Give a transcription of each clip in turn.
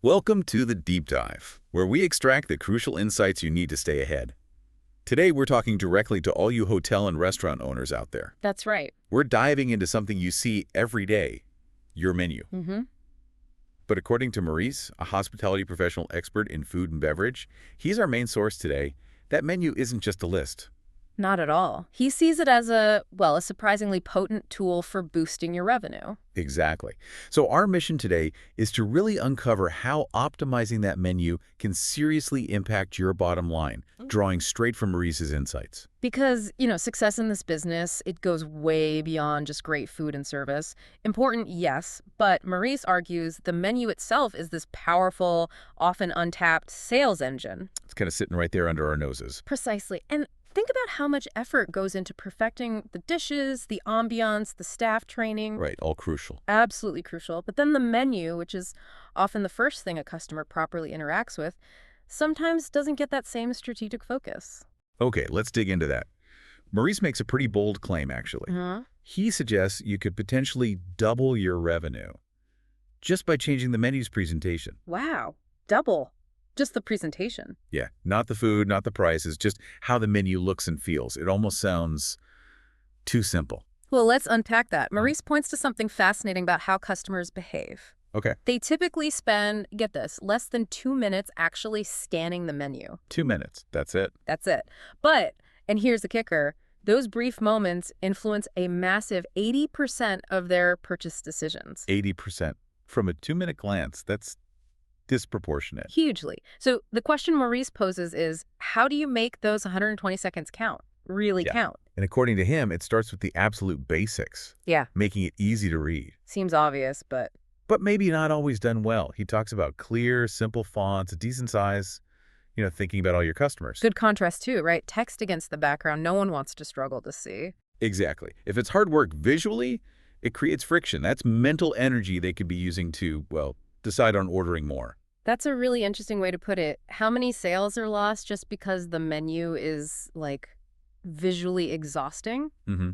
Welcome to the Deep Dive, where we extract the crucial insights you need to stay ahead. Today, we're talking directly to all you hotel and restaurant owners out there. That's right. We're diving into something you see every day, your menu. Mm-hmm. But according to Maurice, a hospitality professional expert in food and beverage, he's our main source today. That menu isn't just a list. Not at all. He sees it as a surprisingly potent tool for boosting your revenue. Exactly. So our mission today is to really uncover how optimizing that menu can seriously impact your bottom line, drawing straight from Maurice's insights. Because, success in this business, it goes way beyond just great food and service. Important, yes, but Maurice argues the menu itself is this powerful, often untapped sales engine. It's kind of sitting right there under our noses. Precisely. And think about how much effort goes into perfecting the dishes, the ambiance, the staff training. Right, all crucial. Absolutely crucial. But then the menu, which is often the first thing a customer properly interacts with, sometimes doesn't get that same strategic focus. Okay, let's dig into that. Maurice makes a pretty bold claim, actually. Uh-huh. He suggests you could potentially double your revenue just by changing the menu's presentation. Wow. Double. Just the presentation. Yeah, not the food, not the prices, just how the menu looks and feels. It almost sounds too simple. Well, let's unpack that. Maurice points to something fascinating about how customers behave. Okay. They typically spend, get this, less than 2 minutes actually scanning the menu. 2 minutes. That's it. That's it. But, and here's the kicker, those brief moments influence a massive 80% of their purchase decisions. 80%. From a 2-minute glance, that's disproportionate. Hugely. So the question Maurice poses is, how do you make those 120 seconds count? Really count? And according to him, it starts with the absolute basics. Yeah. Making it easy to read. Seems obvious, but maybe not always done well. He talks about clear, simple fonts, a decent size, thinking about all your customers. good contrast too, right? Text against the background no one wants to struggle to see. Exactly. If it's hard work visually, it creates friction. That's mental energy they could be using to, decide on ordering more. That's a really interesting way to put it. How many sales are lost just because the menu is, visually exhausting? Mm-hmm.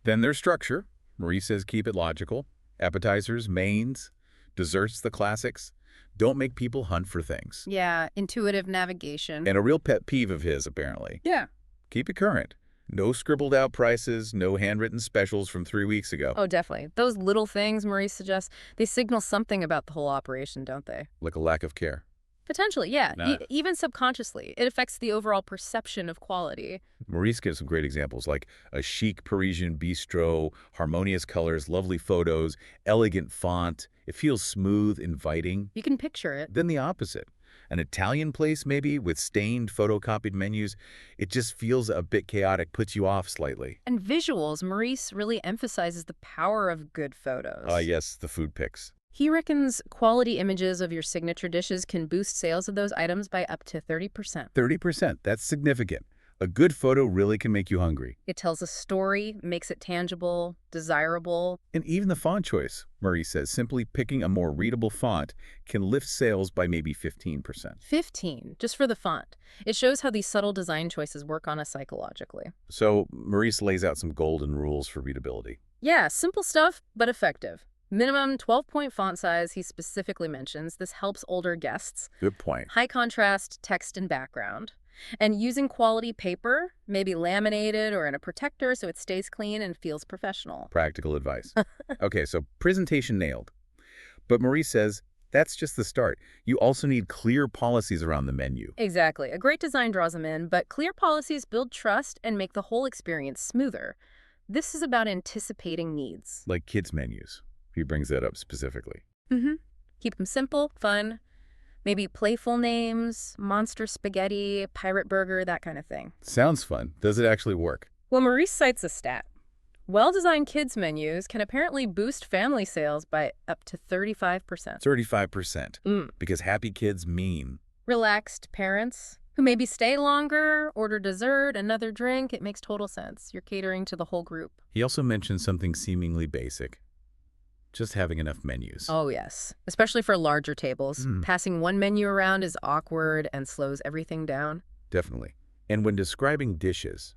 Then there's structure. Marie says keep it logical. Appetizers, mains, desserts, the classics. Don't make people hunt for things. Yeah, intuitive navigation. And a real pet peeve of his, apparently. Yeah. Keep it current. No scribbled out prices, no handwritten specials from 3 weeks ago. Oh, definitely. Those little things Maurice suggests, they signal something about the whole operation, don't they? Like a lack of care. Potentially, yeah. Nah. Even subconsciously. It affects the overall perception of quality. Maurice gives some great examples, like a chic Parisian bistro, harmonious colors, lovely photos, elegant font. It feels smooth, inviting. You can picture it. Then the opposite. An Italian place, maybe, with stained, photocopied menus. It just feels a bit chaotic, puts you off slightly. And visuals, Maurice really emphasizes the power of good photos. Yes, the food pics. He reckons quality images of your signature dishes can boost sales of those items by up to 30%. 30%, that's significant. A good photo really can make you hungry. It tells a story, makes it tangible, desirable. And even the font choice, Maurice says, simply picking a more readable font can lift sales by maybe 15%. 15, just for the font. It shows how these subtle design choices work on us psychologically. So Maurice lays out some golden rules for readability. Yeah, simple stuff, but effective. Minimum 12-point font size, he specifically mentions. This helps older guests. Good point. High contrast text and background. And using quality paper, maybe laminated or in a protector so it stays clean and feels professional. Practical advice. Okay, so presentation nailed. But Maurice says that's just the start. You also need clear policies around the menu. Exactly. A great design draws them in, but clear policies build trust and make the whole experience smoother. This is about anticipating needs. Like kids' menus. He brings that up specifically. Mm-hmm. Keep them simple, fun, maybe playful names, monster spaghetti, pirate burger, that kind of thing. Sounds fun. Does it actually work? Well, Maurice cites a stat. Well-designed kids' menus can apparently boost family sales by up to 35%. 35%. Because happy kids mean Relaxed parents who maybe stay longer, order dessert, another drink. It makes total sense. You're catering to the whole group. He also mentioned something seemingly basic. Just having enough menus. Oh, yes. Especially for larger tables. Passing one menu around is awkward and slows everything down. Definitely. And when describing dishes,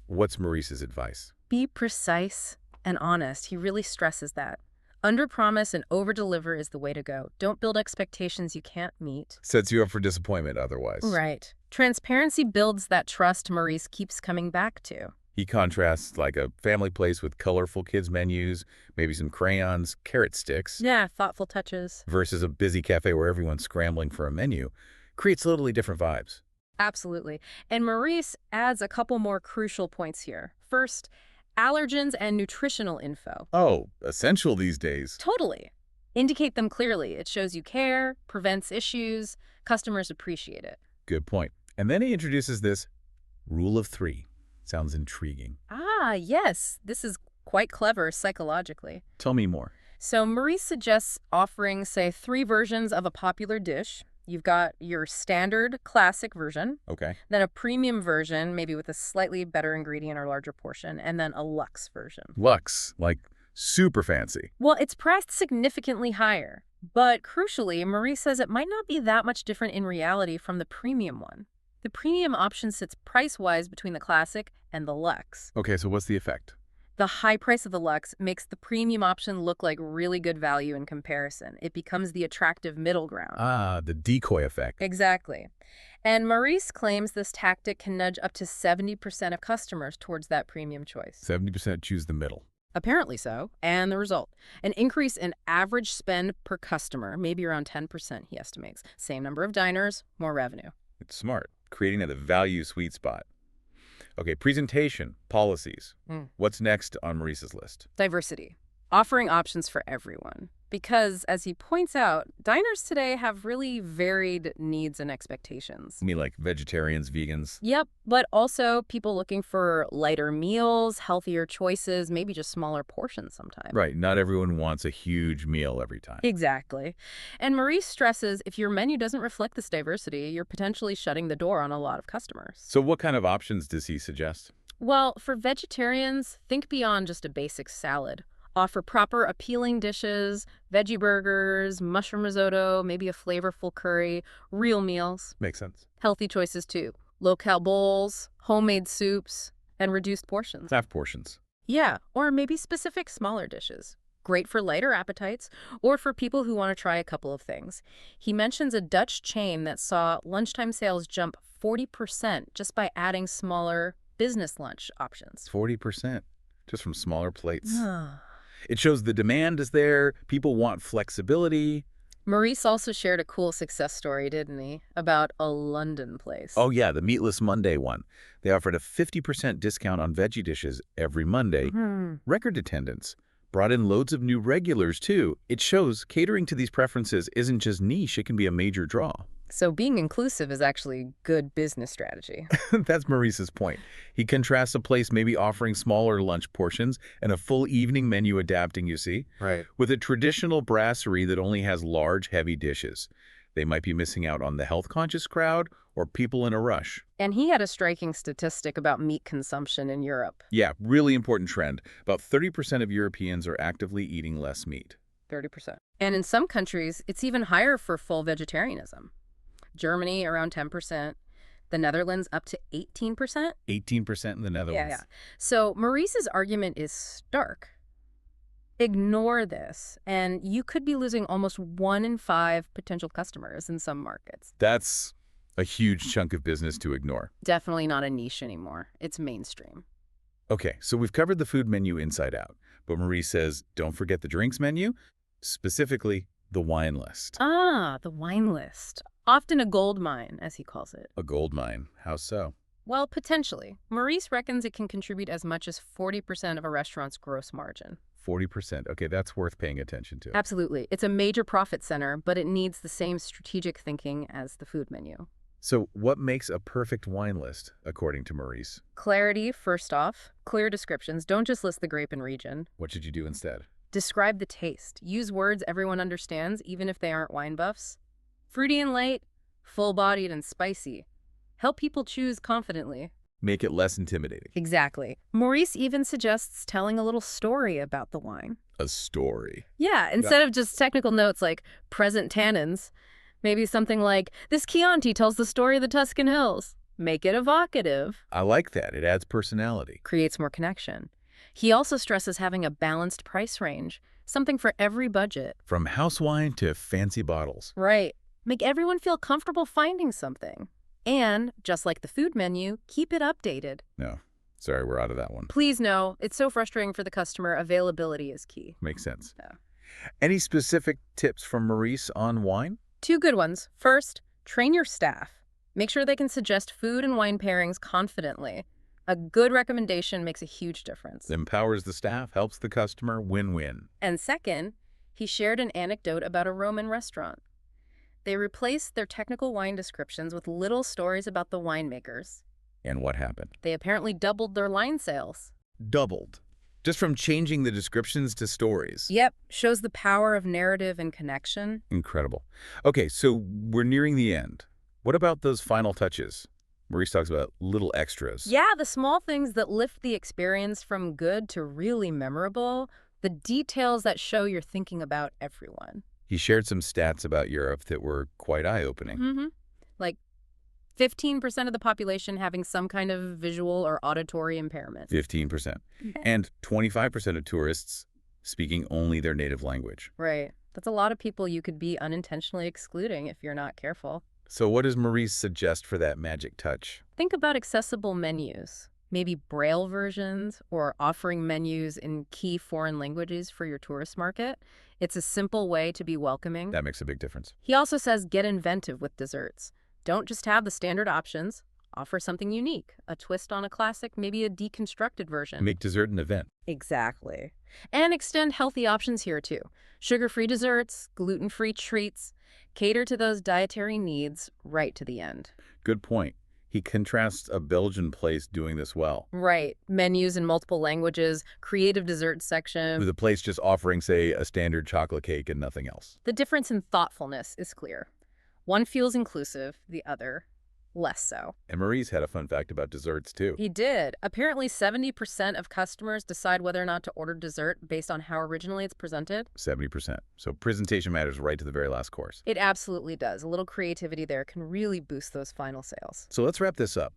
what's Maurice's advice? Be precise and honest. He really stresses that. Underpromise and overdeliver is the way to go. Don't build expectations you can't meet. Sets you up for disappointment otherwise. Right. Transparency builds that trust Maurice keeps coming back to. He contrasts like a family place with colorful kids' menus, maybe some crayons, carrot sticks, Yeah, thoughtful touches. versus a busy cafe where everyone's scrambling for a menu. Creates totally different vibes. Absolutely. And Maurice adds a couple more crucial points here. First, allergens and nutritional info. Oh, essential these days. Totally. Indicate them clearly. It shows you care, prevents issues, customers appreciate it. Good point. And then he introduces this rule of 3. Sounds intriguing. Ah, yes. This is quite clever psychologically. Tell me more. So Maurice suggests offering, say, 3 versions of a popular dish. You've got your standard classic version, Okay. then a premium version, maybe with a slightly better ingredient or larger portion, and then a luxe version. Luxe, like super fancy. Well, it's priced significantly higher. But crucially, Maurice says it might not be that much different in reality from the premium one. The premium option sits price-wise between the classic and the luxe. Okay, so what's the effect? The high price of the luxe makes the premium option look like really good value in comparison. It becomes the attractive middle ground. Ah, the decoy effect. Exactly. And Maurice claims this tactic can nudge up to 70% of customers towards that premium choice. 70% choose the middle. Apparently so. And the result, an increase in average spend per customer, maybe around 10%, he estimates. Same number of diners, more revenue. It's smart, creating that value sweet spot. Okay, presentation, policies. What's next on Maurice's list? Diversity. Offering options for everyone. Because, as he points out, diners today have really varied needs and expectations. You mean like vegetarians, vegans? Yep, but also people looking for lighter meals, healthier choices, maybe just smaller portions sometimes. Right, not everyone wants a huge meal every time. Exactly. And Maurice stresses if your menu doesn't reflect this diversity, you're potentially shutting the door on a lot of customers. So what kind of options does he suggest? Well, for vegetarians, think beyond just a basic salad. Offer proper, appealing dishes, veggie burgers, mushroom risotto, maybe a flavorful curry, real meals. Makes sense. Healthy choices too. Low-cal bowls, homemade soups, and reduced portions. Half portions. Yeah, or maybe specific smaller dishes. Great for lighter appetites or for people who want to try a couple of things. He mentions a Dutch chain that saw lunchtime sales jump 40% just by adding smaller business lunch options. 40%, just from smaller plates. It shows the demand is there, people want flexibility. Maurice also shared a cool success story, didn't he? About a London place. Oh yeah, the Meatless Monday one. They offered a 50% discount on veggie dishes every Monday. Record attendance. Brought in loads of new regulars too. It shows catering to these preferences isn't just niche, it can be a major draw. So being inclusive is actually good business strategy. That's Maurice's point. He contrasts a place maybe offering smaller lunch portions and a full evening menu adapting, you see, Right. with a traditional brasserie that only has large, heavy dishes. They might be missing out on the health-conscious crowd or people in a rush. And he had a striking statistic about meat consumption in Europe. Yeah, really important trend. About 30% of Europeans are actively eating less meat. 30%. And in some countries, it's even higher for full vegetarianism. Germany, around 10%. The Netherlands, up to 18%. 18% in the Netherlands. Yeah. So Maurice's argument is stark. Ignore this, and you could be losing almost 1 in 5 potential customers in some markets. That's a huge chunk of business to ignore. Definitely not a niche anymore. It's mainstream. Okay, so we've covered the food menu inside out, but Maurice says don't forget the drinks menu, specifically the wine list. Ah, the wine list. Often a gold mine, as he calls it. A gold mine. How so? Well, potentially. Maurice reckons it can contribute as much as 40% of a restaurant's gross margin. 40%. Okay, that's worth paying attention to. Absolutely. It's a major profit center, but it needs the same strategic thinking as the food menu. So what makes a perfect wine list, according to Maurice? Clarity, first off. Clear descriptions. Don't just list the grape and region. What should you do instead? Describe the taste. Use words everyone understands, even if they aren't wine buffs. Fruity and light, full-bodied and spicy. Help people choose confidently. Make it less intimidating. Exactly. Maurice even suggests telling a little story about the wine. A story. Yeah, instead of just technical notes like present tannins, maybe something like, this Chianti tells the story of the Tuscan hills. Make it evocative. I like that. It adds personality. Creates more connection. He also stresses having a balanced price range. Something for every budget. From house wine to fancy bottles. Right. Make everyone feel comfortable finding something. And, just like the food menu, keep it updated. No, sorry, we're out of that one. Please no, it's so frustrating for the customer. Availability is key. Makes sense. Yeah. Any specific tips from Maurice on wine? 2 good ones. First, train your staff. Make sure they can suggest food and wine pairings confidently. A good recommendation makes a huge difference. Empowers the staff, helps the customer, win-win. And second, he shared an anecdote about a Roman restaurant. They replaced their technical wine descriptions with little stories about the winemakers. And what happened? They apparently doubled their line sales. Doubled. Just from changing the descriptions to stories. Yep, shows the power of narrative and connection. Incredible. Okay, so we're nearing the end. What about those final touches? Maurice talks about little extras. Yeah, the small things that lift the experience from good to really memorable. The details that show you're thinking about everyone. He shared some stats about Europe that were quite eye-opening. Like 15% of the population having some kind of visual or auditory impairment. 15%. And 25% of tourists speaking only their native language. Right. That's a lot of people you could be unintentionally excluding if you're not careful. So what does Maurice suggest for that magic touch? Think about accessible menus. Maybe Braille versions or offering menus in key foreign languages for your tourist market. It's a simple way to be welcoming. That makes a big difference. He also says get inventive with desserts. Don't just have the standard options. Offer something unique, a twist on a classic, maybe a deconstructed version. Make dessert an event. Exactly. And extend healthy options here too. Sugar-free desserts, gluten-free treats. Cater to those dietary needs right to the end. Good point. He contrasts a Belgian place doing this well. Right. Menus in multiple languages, creative dessert section. With a place just offering, say, a standard chocolate cake and nothing else. The difference in thoughtfulness is clear. One feels inclusive, the other less so. And Maurice had a fun fact about desserts, too. He did. Apparently 70% of customers decide whether or not to order dessert based on how originally it's presented. 70%. So presentation matters right to the very last course. It absolutely does. A little creativity there can really boost those final sales. So let's wrap this up.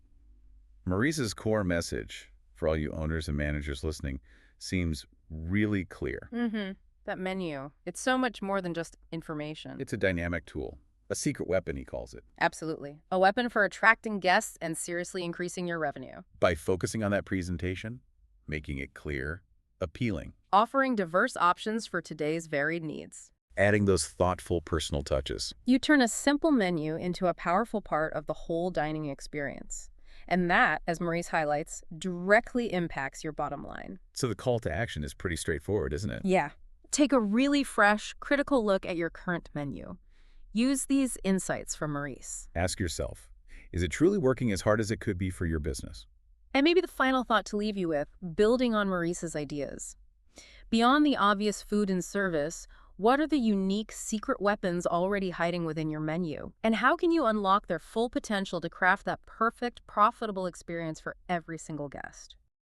Maurice's core message, for all you owners and managers listening, seems really clear. That menu. It's so much more than just information. It's a dynamic tool. A secret weapon, he calls it. Absolutely. A weapon for attracting guests and seriously increasing your revenue. By focusing on that presentation, making it clear, appealing. Offering diverse options for today's varied needs. Adding those thoughtful personal touches. You turn a simple menu into a powerful part of the whole dining experience. And that, as Maurice highlights, directly impacts your bottom line. So the call to action is pretty straightforward, isn't it? Yeah. Take a really fresh, critical look at your current menu. Use these insights from Maurice. Ask yourself, is it truly working as hard as it could be for your business? And maybe the final thought to leave you with, building on Maurice's ideas. Beyond the obvious food and service, what are the unique secret weapons already hiding within your menu? And how can you unlock their full potential to craft that perfect, profitable experience for every single guest?